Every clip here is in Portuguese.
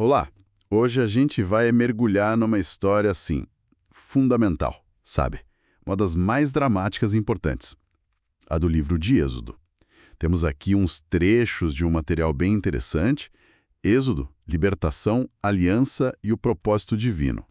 Olá! Hoje a gente vai mergulhar numa história assim, fundamental, sabe? Uma das mais dramáticas e importantes. A do livro de Êxodo. Temos aqui uns trechos de um material bem interessante. Êxodo, libertação, aliança e o propósito divino.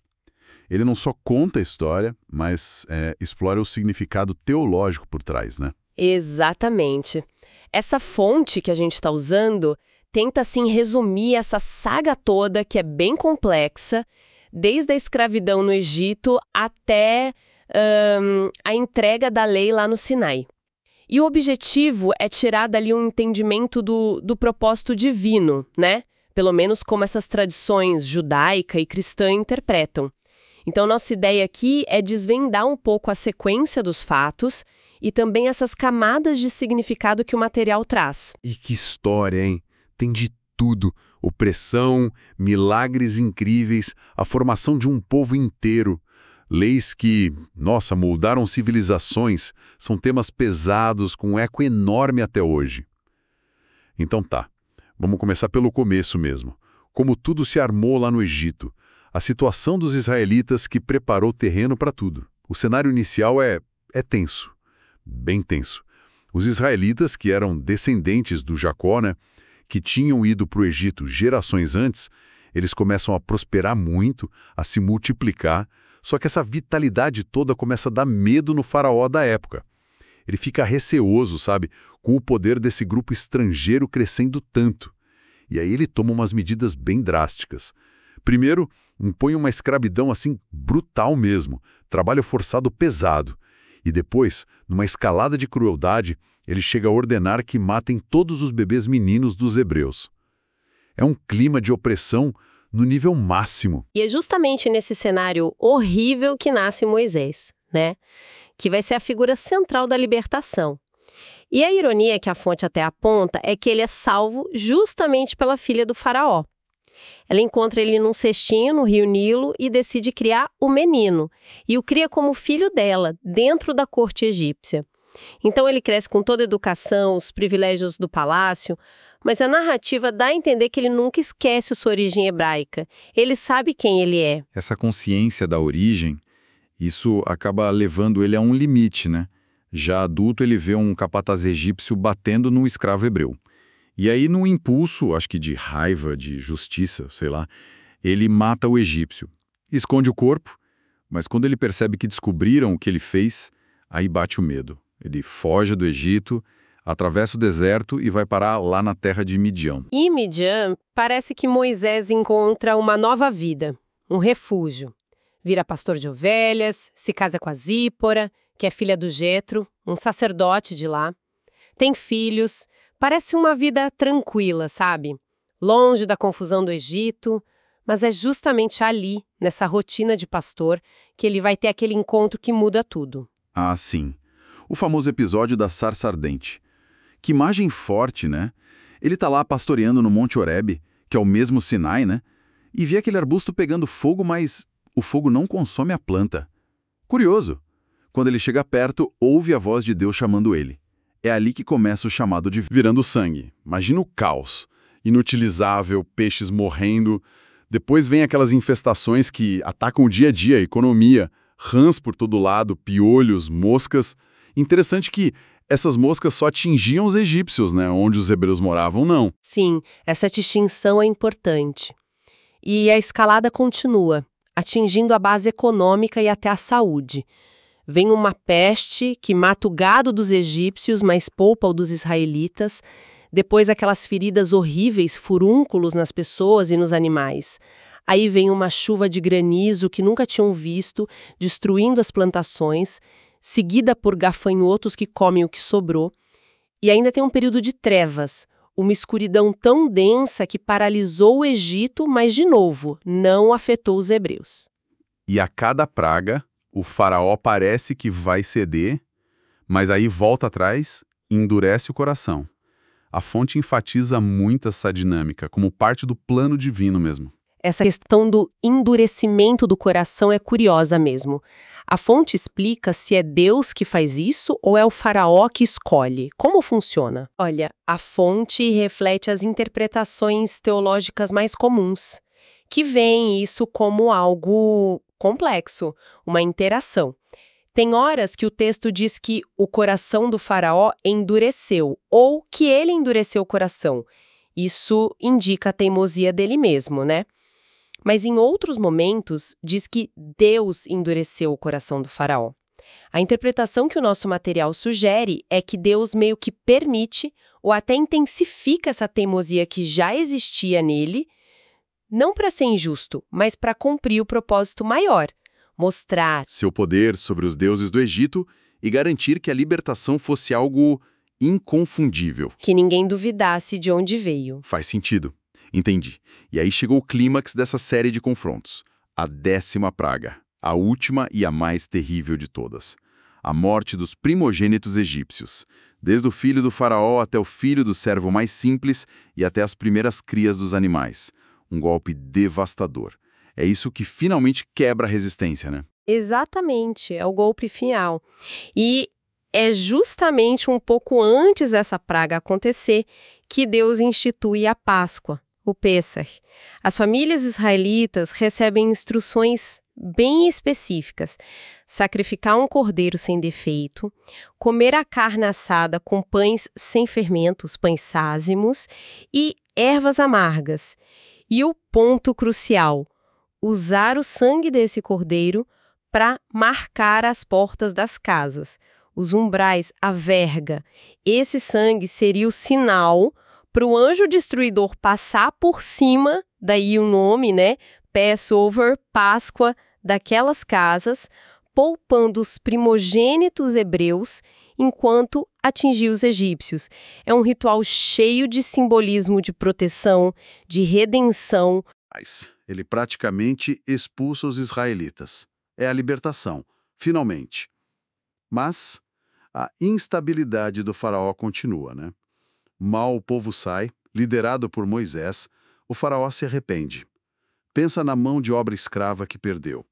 Ele não só conta a história, mas explora o significado teológico por trás, né? Exatamente. Essa fonte que a gente está usando tenta, assim, resumir essa saga toda, que é bem complexa, desde a escravidão no Egito até a entrega da lei lá no Sinai. E o objetivo é tirar dali um entendimento do propósito divino, né? Pelo menos como essas tradições judaica e cristã interpretam. Então, nossa ideia aqui é desvendar um pouco a sequência dos fatos e também essas camadas de significado que o material traz. E que história, hein? Tem de tudo. Opressão, milagres incríveis, a formação de um povo inteiro. Leis que, nossa, moldaram civilizações, são temas pesados, com um eco enorme até hoje. Então tá, vamos começar pelo começo mesmo. Como tudo se armou lá no Egito. A situação dos israelitas que preparou o terreno para tudo. O cenário inicial é tenso, bem tenso. Os israelitas, que eram descendentes do Jacó, né, que tinham ido para o Egito gerações antes, eles começam a prosperar muito, a se multiplicar, só que essa vitalidade toda começa a dar medo no faraó da época. Ele fica receoso, sabe, com o poder desse grupo estrangeiro crescendo tanto. E aí ele toma umas medidas bem drásticas. Primeiro, impõe uma escravidão assim brutal mesmo, trabalho forçado pesado. E depois, numa escalada de crueldade, ele chega a ordenar que matem todos os bebês meninos dos hebreus. É um clima de opressão no nível máximo. E é justamente nesse cenário horrível que nasce Moisés, né? Que vai ser a figura central da libertação. E a ironia que a fonte até aponta é que ele é salvo justamente pela filha do faraó. Ela encontra ele num cestinho no rio Nilo e decide criar o menino. E o cria como filho dela, dentro da corte egípcia. Então ele cresce com toda a educação, os privilégios do palácio, mas a narrativa dá a entender que ele nunca esquece sua origem hebraica. Ele sabe quem ele é. Essa consciência da origem, isso acaba levando ele a um limite, né? Já adulto, ele vê um capataz egípcio batendo num escravo hebreu. E aí, num impulso, acho que de raiva, de justiça, sei lá, ele mata o egípcio. Esconde o corpo, mas quando ele percebe que descobriram o que ele fez, aí bate o medo. Ele foge do Egito, atravessa o deserto e vai parar lá na terra de Midian. E em Midian, parece que Moisés encontra uma nova vida, um refúgio. Vira pastor de ovelhas, se casa com a Zípora, que é filha do Jetro, um sacerdote de lá. Tem filhos. Parece uma vida tranquila, sabe? Longe da confusão do Egito, mas é justamente ali, nessa rotina de pastor, que ele vai ter aquele encontro que muda tudo. Ah, sim. O famoso episódio da sarça ardente. Que imagem forte, né? Ele tá lá pastoreando no Monte Horebe, que é o mesmo Sinai, né? E vê aquele arbusto pegando fogo, mas o fogo não consome a planta. Curioso. Quando ele chega perto, ouve a voz de Deus chamando ele. É ali que começa o chamado de virando sangue. Imagina o caos. Inutilizável, peixes morrendo. Depois vem aquelas infestações que atacam o dia a dia, a economia. Rãs por todo lado, piolhos, moscas. Interessante que essas moscas só atingiam os egípcios, né? Onde os hebreus moravam, não. Sim, essa distinção é importante. E a escalada continua, atingindo a base econômica e até a saúde. Vem uma peste que mata o gado dos egípcios, mas poupa o dos israelitas. Depois aquelas feridas horríveis, furúnculos nas pessoas e nos animais. Aí vem uma chuva de granizo que nunca tinham visto, destruindo as plantações, seguida por gafanhotos que comem o que sobrou. E ainda tem um período de trevas, uma escuridão tão densa que paralisou o Egito, mas, de novo, não afetou os hebreus. E a cada praga, o faraó parece que vai ceder, mas aí volta atrás e endurece o coração. A fonte enfatiza muito essa dinâmica, como parte do plano divino mesmo. Essa questão do endurecimento do coração é curiosa mesmo. A fonte explica se é Deus que faz isso ou é o faraó que escolhe. Como funciona? Olha, a fonte reflete as interpretações teológicas mais comuns. que veem isso como algo complexo, uma interação. Tem horas que o texto diz que o coração do faraó endureceu, ou que ele endureceu o coração. Isso indica a teimosia dele mesmo, né? Mas em outros momentos, diz que Deus endureceu o coração do faraó. A interpretação que o nosso material sugere é que Deus meio que permite ou até intensifica essa teimosia que já existia nele, não para ser injusto, mas para cumprir o propósito maior, mostrar seu poder sobre os deuses do Egito e garantir que a libertação fosse algo inconfundível. que ninguém duvidasse de onde veio. Faz sentido. Entendi. E aí chegou o clímax dessa série de confrontos. A 10ª praga. A última e a mais terrível de todas. A morte dos primogênitos egípcios. Desde o filho do faraó até o filho do servo mais simples e até as primeiras crias dos animais. Um golpe devastador. É isso que finalmente quebra a resistência, né? Exatamente, é o golpe final. E é justamente um pouco antes dessa praga acontecer que Deus institui a Páscoa, o Pêssar. As famílias israelitas recebem instruções bem específicas: sacrificar um cordeiro sem defeito, comer a carne assada com pães sem fermentos, pães sázimos e ervas amargas. E o ponto crucial: usar o sangue desse cordeiro para marcar as portas das casas, os umbrais, a verga. Esse sangue seria o sinal para o anjo destruidor passar por cima, daí o nome, né? Passover, Páscoa, daquelas casas, poupando os primogênitos hebreus enquanto atingia os egípcios. É um ritual cheio de simbolismo de proteção, de redenção. Mas ele praticamente expulsa os israelitas. É a libertação, finalmente. Mas a instabilidade do faraó continua, né? Mal o povo sai, liderado por Moisés, o faraó se arrepende. Pensa na mão de obra escrava que perdeu.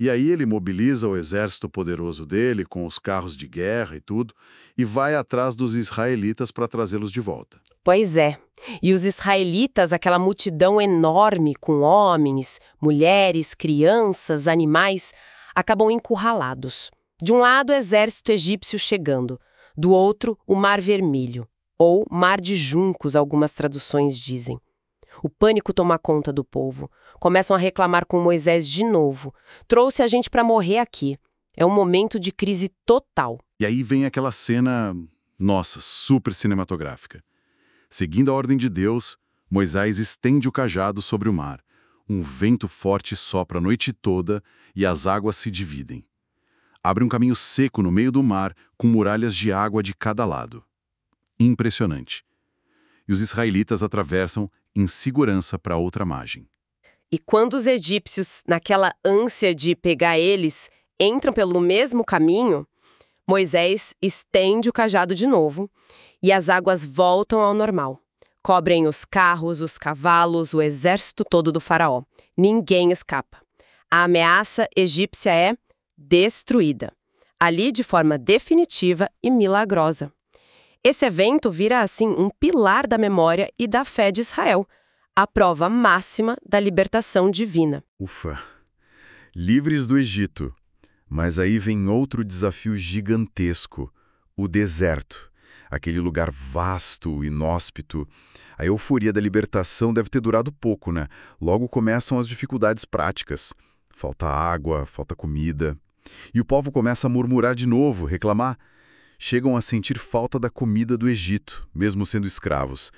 E aí ele mobiliza o exército poderoso dele, com os carros de guerra e tudo, e vai atrás dos israelitas para trazê-los de volta. Pois é. E os israelitas, aquela multidão enorme com homens, mulheres, crianças, animais, acabam encurralados. De um lado, o exército egípcio chegando. Do outro, o Mar Vermelho. Ou Mar de Juncos, algumas traduções dizem. O pânico toma conta do povo. Começam a reclamar com Moisés de novo. Trouxe a gente para morrer aqui. É um momento de crise total. E aí vem aquela cena, nossa, super cinematográfica. Seguindo a ordem de Deus, Moisés estende o cajado sobre o mar. Um vento forte sopra a noite toda e as águas se dividem. Abre um caminho seco no meio do mar, com muralhas de água de cada lado. Impressionante. E os israelitas atravessam em segurança para outra margem. E quando os egípcios, naquela ânsia de pegar eles, entram pelo mesmo caminho, Moisés estende o cajado de novo e as águas voltam ao normal. Cobrem os carros, os cavalos, o exército todo do faraó. Ninguém escapa. A ameaça egípcia é destruída. Ali de forma definitiva e milagrosa. Esse evento vira, assim, um pilar da memória e da fé de Israel, a prova máxima da libertação divina. Ufa! Livres do Egito. Mas aí vem outro desafio gigantesco, o deserto. Aquele lugar vasto, inóspito. A euforia da libertação deve ter durado pouco, né? Logo começam as dificuldades práticas. Falta água, falta comida. E o povo começa a murmurar de novo, reclamar. Chegam a sentir falta da comida do Egito, mesmo sendo escravos.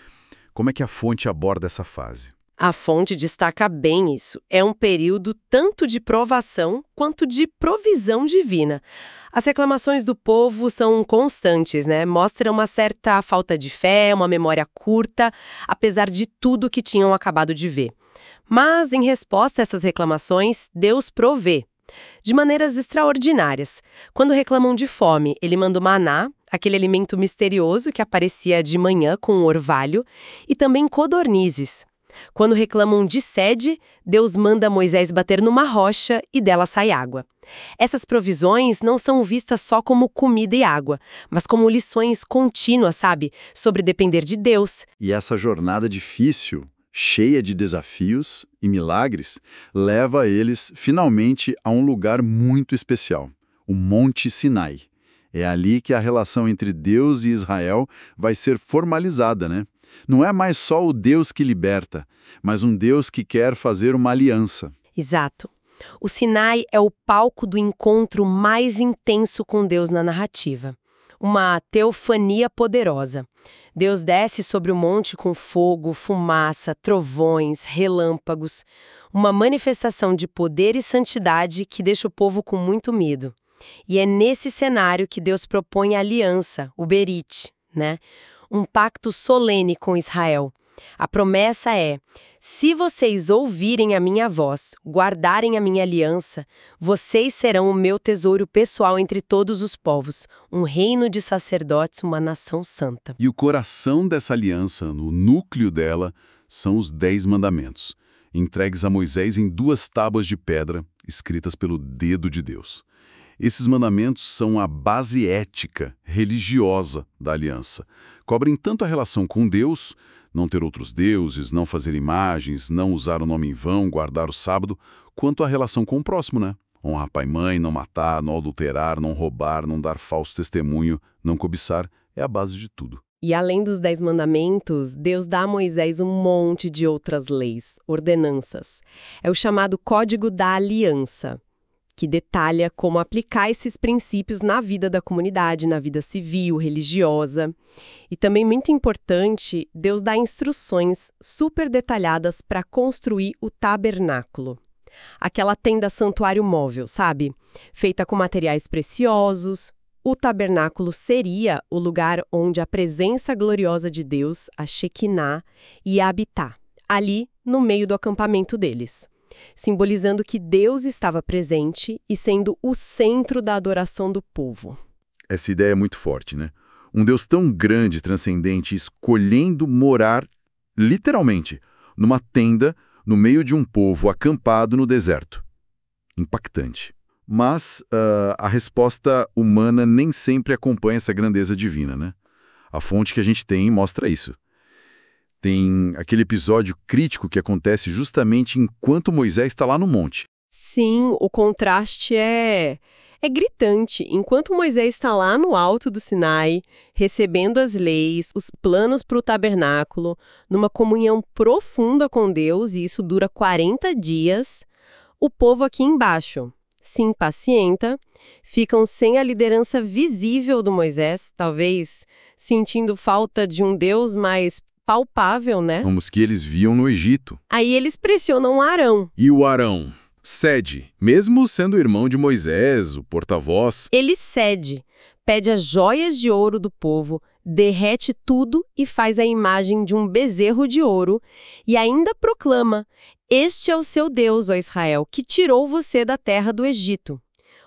Como é que a fonte aborda essa fase? A fonte destaca bem isso. É um período tanto de provação quanto de provisão divina. As reclamações do povo são constantes, né? Mostram uma certa falta de fé, uma memória curta, apesar de tudo que tinham acabado de ver. Mas, em resposta a essas reclamações, Deus provê. De maneiras extraordinárias. Quando reclamam de fome, ele manda o maná, aquele alimento misterioso que aparecia de manhã com o orvalho, e também codornizes. Quando reclamam de sede, Deus manda Moisés bater numa rocha e dela sai água. Essas provisões não são vistas só como comida e água, mas como lições contínuas, sabe? Sobre depender de Deus. E essa jornada difícil cheia de desafios e milagres, leva eles finalmente a um lugar muito especial, o Monte Sinai. É ali que a relação entre Deus e Israel vai ser formalizada, né? Não é mais só o Deus que liberta, mas um Deus que quer fazer uma aliança. Exato. O Sinai é o palco do encontro mais intenso com Deus na narrativa. Uma teofania poderosa. Deus desce sobre o monte com fogo, fumaça, trovões, relâmpagos. Uma manifestação de poder e santidade que deixa o povo com muito medo. E é nesse cenário que Deus propõe a aliança, o Berit, né? Um pacto solene com Israel. A promessa é: se vocês ouvirem a minha voz, guardarem a minha aliança, vocês serão o meu tesouro pessoal entre todos os povos, um reino de sacerdotes, uma nação santa. E o coração dessa aliança, no núcleo dela, são os 10 mandamentos, entregues a Moisés em 2 tábuas de pedra, escritas pelo dedo de Deus. Esses mandamentos são a base ética, religiosa da aliança. Cobrem tanto a relação com Deus, não ter outros deuses, não fazer imagens, não usar o nome em vão, guardar o sábado, quanto a relação com o próximo, né? Honrar pai e mãe, não matar, não adulterar, não roubar, não dar falso testemunho, não cobiçar, é a base de tudo. E além dos 10 mandamentos, Deus dá a Moisés um monte de outras leis, ordenanças. É o chamado Código da Aliança, que detalha como aplicar esses princípios na vida da comunidade, na vida civil, religiosa. E também, muito importante, Deus dá instruções super detalhadas para construir o tabernáculo. Aquela tenda santuário móvel, sabe? Feita com materiais preciosos. O tabernáculo seria o lugar onde a presença gloriosa de Deus, a Shekinah, ia habitar, ali no meio do acampamento deles, simbolizando que Deus estava presente e sendo o centro da adoração do povo. Essa ideia é muito forte, né? Um Deus tão grande, transcendente, escolhendo morar, literalmente, numa tenda no meio de um povo acampado no deserto. Impactante. Mas a resposta humana nem sempre acompanha essa grandeza divina, né? A fonte que a gente tem mostra isso. Tem aquele episódio crítico que acontece justamente enquanto Moisés está lá no monte. Sim, o contraste é gritante. Enquanto Moisés está lá no alto do Sinai, recebendo as leis, os planos para o tabernáculo, numa comunhão profunda com Deus, e isso dura 40 dias, o povo aqui embaixo se impacienta, ficam sem a liderança visível do Moisés, talvez sentindo falta de um Deus mais palpável, né? Como os que eles viam no Egito. Aí eles pressionam Arão. E o Arão cede, mesmo sendo irmão de Moisés, o porta-voz. Ele cede, pede as joias de ouro do povo, derrete tudo e faz a imagem de um bezerro de ouro e ainda proclama: "Este é o seu Deus, ó Israel, que tirou você da terra do Egito."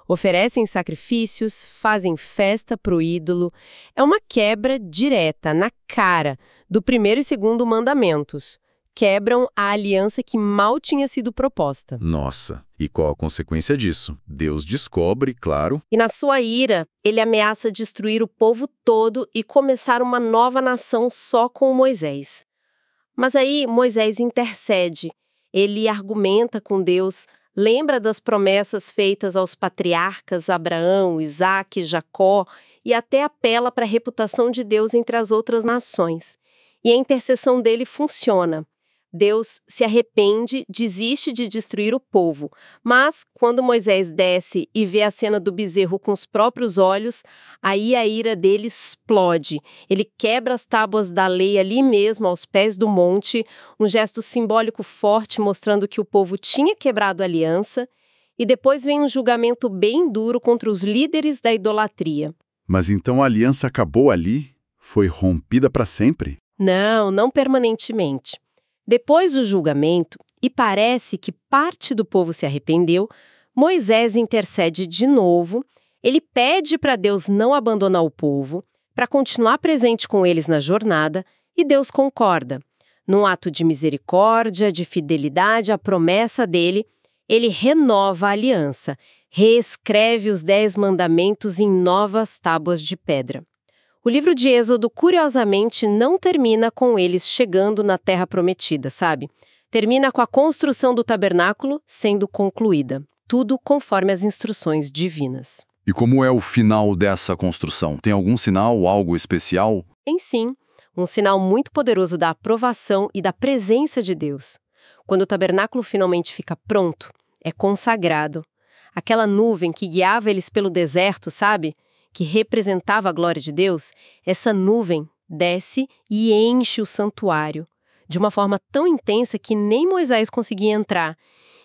Oferecem sacrifícios, fazem festa para o ídolo. É uma quebra direta, na cara, do primeiro e segundo mandamentos. Quebram a aliança que mal tinha sido proposta. Nossa, e qual a consequência disso? Deus descobre, claro. E na sua ira, ele ameaça destruir o povo todo e começar uma nova nação só com Moisés. Mas aí Moisés intercede. Ele argumenta com Deus, lembra das promessas feitas aos patriarcas Abraão, Isaque, Jacó e até apela para a reputação de Deus entre as outras nações. E a intercessão dele funciona. Deus se arrepende, desiste de destruir o povo, mas quando Moisés desce e vê a cena do bezerro com os próprios olhos, aí a ira dele explode. Ele quebra as tábuas da lei ali mesmo, aos pés do monte, um gesto simbólico forte mostrando que o povo tinha quebrado a aliança, e depois vem um julgamento bem duro contra os líderes da idolatria. Mas então a aliança acabou ali? Foi rompida para sempre? Não permanentemente. Depois do julgamento, e parece que parte do povo se arrependeu, Moisés intercede de novo, ele pede para Deus não abandonar o povo, para continuar presente com eles na jornada, e Deus concorda. Num ato de misericórdia, de fidelidade à promessa dele, ele renova a aliança, reescreve os 10 mandamentos em novas tábuas de pedra. O livro de Êxodo, curiosamente, não termina com eles chegando na Terra Prometida, sabe? Termina com a construção do tabernáculo sendo concluída. Tudo conforme as instruções divinas. E como é o final dessa construção? Tem algum sinal, algo especial? Tem sim, um sinal muito poderoso da aprovação e da presença de Deus. Quando o tabernáculo finalmente fica pronto, é consagrado. Aquela nuvem que guiava eles pelo deserto, sabe? Que representava a glória de Deus, essa nuvem desce e enche o santuário, de uma forma tão intensa que nem Moisés conseguia entrar.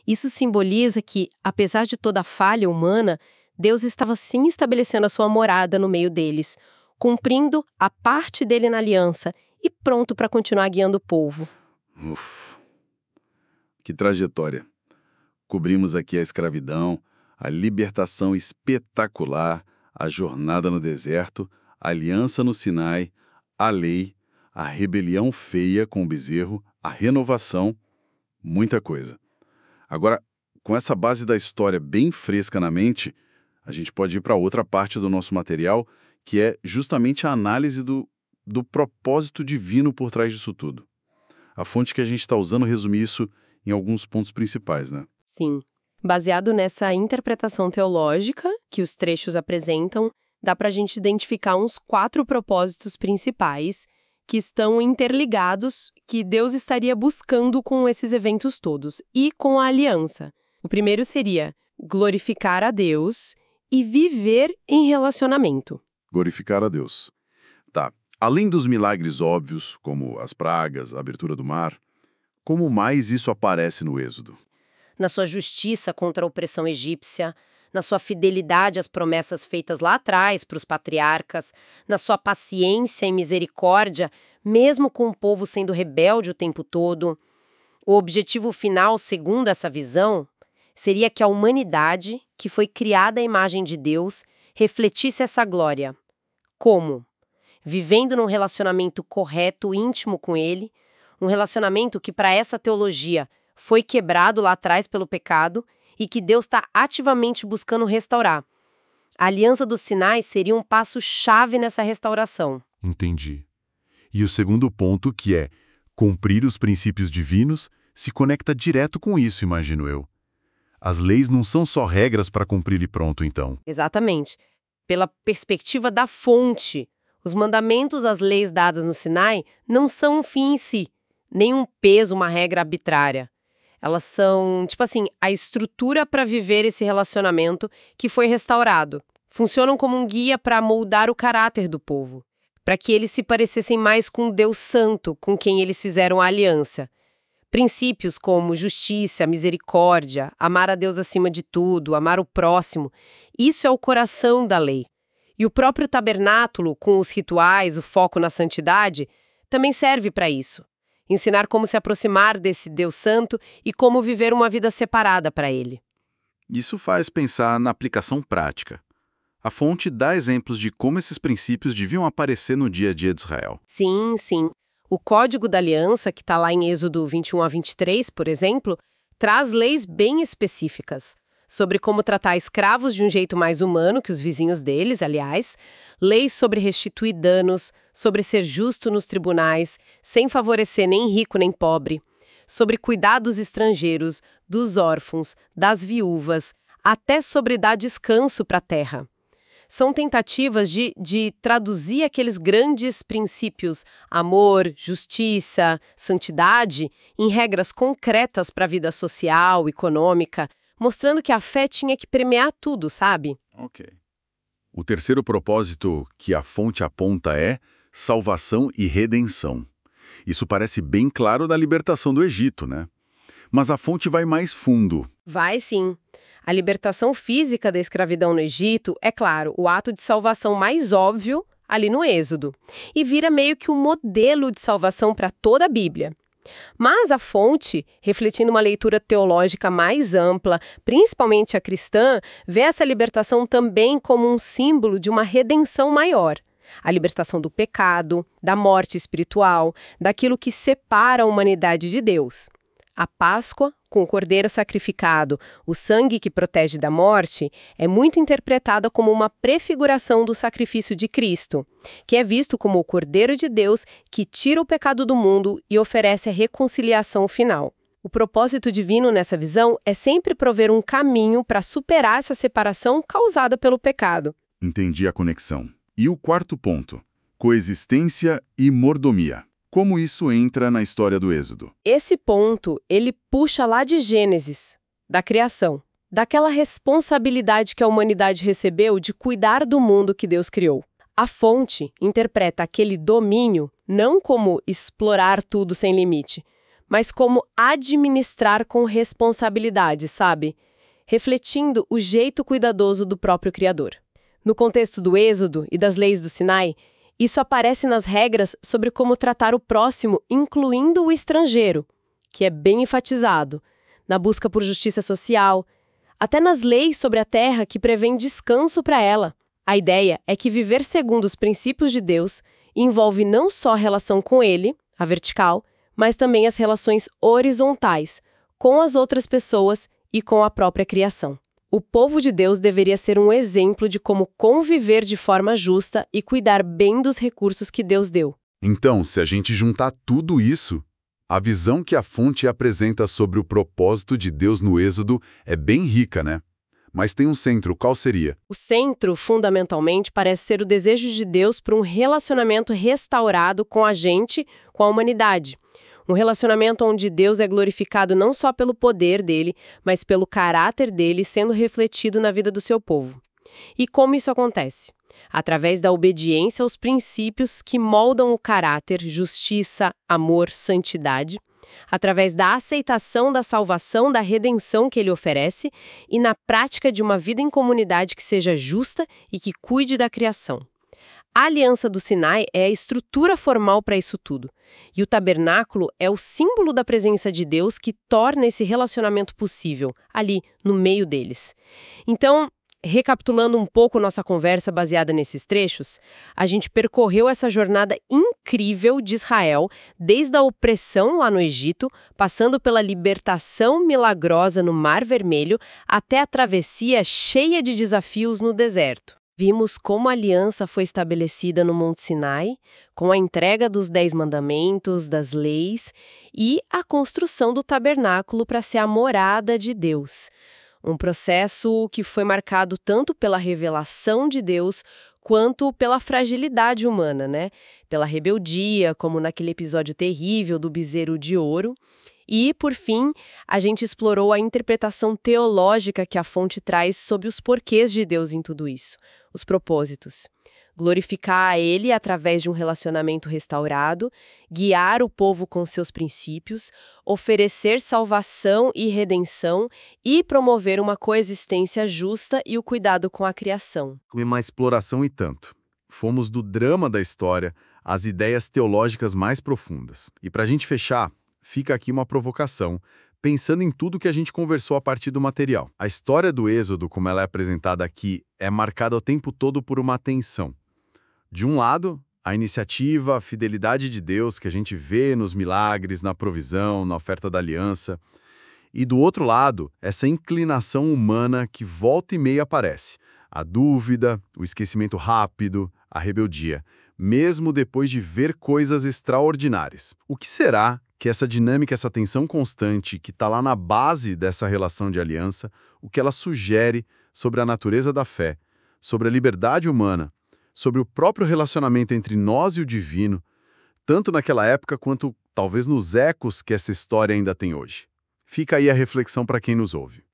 Isso simboliza que, apesar de toda a falha humana, Deus estava sim estabelecendo a sua morada no meio deles, cumprindo a parte dele na aliança e pronto para continuar guiando o povo. Uf, que trajetória. Cobrimos aqui a escravidão, a libertação espetacular, a jornada no deserto, a aliança no Sinai, a lei, a rebelião feia com o bezerro, a renovação, muita coisa. Agora, com essa base da história bem fresca na mente, a gente pode ir para outra parte do nosso material, que é justamente a análise do propósito divino por trás disso tudo. A fonte que a gente está usando resume isso em alguns pontos principais, né? Sim. Baseado nessa interpretação teológica que os trechos apresentam, dá para a gente identificar uns 4 propósitos principais que estão interligados, que Deus estaria buscando com esses eventos todos e com a aliança. O primeiro seria glorificar a Deus e viver em relacionamento. Glorificar a Deus. Tá. Além dos milagres óbvios, como as pragas, a abertura do mar, como mais isso aparece no Êxodo? Na sua justiça contra a opressão egípcia, na sua fidelidade às promessas feitas lá atrás para os patriarcas, na sua paciência e misericórdia, mesmo com o povo sendo rebelde o tempo todo. O objetivo final, segundo essa visão, seria que a humanidade, que foi criada à imagem de Deus, refletisse essa glória. Como? Vivendo num relacionamento correto, íntimo com Ele, um relacionamento que, para essa teologia, foi quebrado lá atrás pelo pecado e que Deus está ativamente buscando restaurar. A aliança do Sinai seria um passo-chave nessa restauração. Entendi. E o segundo ponto, que é cumprir os princípios divinos, se conecta direto com isso, imagino eu. As leis não são só regras para cumprir e pronto, então. Exatamente. Pela perspectiva da fonte, os mandamentos, as leis dadas no Sinai, não são um fim em si, nem um peso, uma regra arbitrária. Elas são, a estrutura para viver esse relacionamento que foi restaurado. Funcionam como um guia para moldar o caráter do povo, para que eles se parecessem mais com o Deus Santo, com quem eles fizeram a aliança. Princípios como justiça, misericórdia, amar a Deus acima de tudo, amar o próximo, isso é o coração da lei. E o próprio tabernáculo, com os rituais, o foco na santidade, também serve para isso. Ensinar como se aproximar desse Deus Santo e como viver uma vida separada para Ele. Isso faz pensar na aplicação prática. A fonte dá exemplos de como esses princípios deviam aparecer no dia a dia de Israel. Sim, sim. O Código da Aliança, que está lá em Êxodo 21 a 23, por exemplo, traz leis bem específicas sobre como tratar escravos de um jeito mais humano que os vizinhos deles, aliás, leis sobre restituir danos, sobre ser justo nos tribunais, sem favorecer nem rico nem pobre, sobre cuidar dos estrangeiros, dos órfãos, das viúvas, até sobre dar descanso para a terra. São tentativas de traduzir aqueles grandes princípios, amor, justiça, santidade, em regras concretas para a vida social, econômica, mostrando que a fé tinha que permear tudo, sabe? Ok. O terceiro propósito que a fonte aponta é salvação e redenção. Isso parece bem claro da libertação do Egito, né? Mas a fonte vai mais fundo. Vai sim. A libertação física da escravidão no Egito é, claro, o ato de salvação mais óbvio ali no Êxodo. E vira meio que um modelo de salvação para toda a Bíblia. Mas a fonte, refletindo uma leitura teológica mais ampla, principalmente a cristã, vê essa libertação também como um símbolo de uma redenção maior. A libertação do pecado, da morte espiritual, daquilo que separa a humanidade de Deus. A Páscoa com o cordeiro sacrificado, o sangue que protege da morte, é muito interpretada como uma prefiguração do sacrifício de Cristo, que é visto como o Cordeiro de Deus que tira o pecado do mundo e oferece a reconciliação final. O propósito divino nessa visão é sempre prover um caminho para superar essa separação causada pelo pecado. Entendi a conexão. E o quarto ponto: coexistência e mordomia. Como isso entra na história do Êxodo? Esse ponto, ele puxa lá de Gênesis, da criação, daquela responsabilidade que a humanidade recebeu de cuidar do mundo que Deus criou. A fonte interpreta aquele domínio não como explorar tudo sem limite, mas como administrar com responsabilidade, sabe? Refletindo o jeito cuidadoso do próprio Criador. No contexto do Êxodo e das leis do Sinai, isso aparece nas regras sobre como tratar o próximo, incluindo o estrangeiro, que é bem enfatizado, na busca por justiça social, até nas leis sobre a terra que prevêem descanso para ela. A ideia é que viver segundo os princípios de Deus envolve não só a relação com Ele, a vertical, mas também as relações horizontais, com as outras pessoas e com a própria criação. O povo de Deus deveria ser um exemplo de como conviver de forma justa e cuidar bem dos recursos que Deus deu. Então, se a gente juntar tudo isso, a visão que a fonte apresenta sobre o propósito de Deus no Êxodo é bem rica, né? Mas tem um centro, qual seria? O centro, fundamentalmente, parece ser o desejo de Deus por um relacionamento restaurado com a gente, com a humanidade. Um relacionamento onde Deus é glorificado não só pelo poder dele, mas pelo caráter dele sendo refletido na vida do seu povo. E como isso acontece? Através da obediência aos princípios que moldam o caráter, justiça, amor, santidade, através da aceitação da salvação, da redenção que ele oferece e na prática de uma vida em comunidade que seja justa e que cuide da criação. A Aliança do Sinai é a estrutura formal para isso tudo. E o tabernáculo é o símbolo da presença de Deus que torna esse relacionamento possível, ali, no meio deles. Então, recapitulando um pouco nossa conversa baseada nesses trechos, a gente percorreu essa jornada incrível de Israel, desde a opressão lá no Egito, passando pela libertação milagrosa no Mar Vermelho, até a travessia cheia de desafios no deserto. Vimos como a aliança foi estabelecida no Monte Sinai, com a entrega dos 10 mandamentos, das leis e a construção do tabernáculo para ser a morada de Deus. Um processo que foi marcado tanto pela revelação de Deus quanto pela fragilidade humana, né? Pela rebeldia, como naquele episódio terrível do bezerro de ouro. E, por fim, a gente explorou a interpretação teológica que a fonte traz sobre os porquês de Deus em tudo isso, os propósitos. Glorificar a Ele através de um relacionamento restaurado, guiar o povo com seus princípios, oferecer salvação e redenção e promover uma coexistência justa e o cuidado com a criação. Uma exploração e tanto. Fomos do drama da história às ideias teológicas mais profundas. E para a gente fechar, fica aqui uma provocação, pensando em tudo que a gente conversou a partir do material. A história do Êxodo, como ela é apresentada aqui, é marcada o tempo todo por uma tensão. De um lado, a iniciativa, a fidelidade de Deus que a gente vê nos milagres, na provisão, na oferta da aliança. E do outro lado, essa inclinação humana que volta e meia aparece. A dúvida, o esquecimento rápido, a rebeldia, mesmo depois de ver coisas extraordinárias. O que será que essa dinâmica, essa tensão constante que está lá na base dessa relação de aliança, o que ela sugere sobre a natureza da fé, sobre a liberdade humana, sobre o próprio relacionamento entre nós e o divino, tanto naquela época quanto talvez nos ecos que essa história ainda tem hoje? Fica aí a reflexão para quem nos ouve.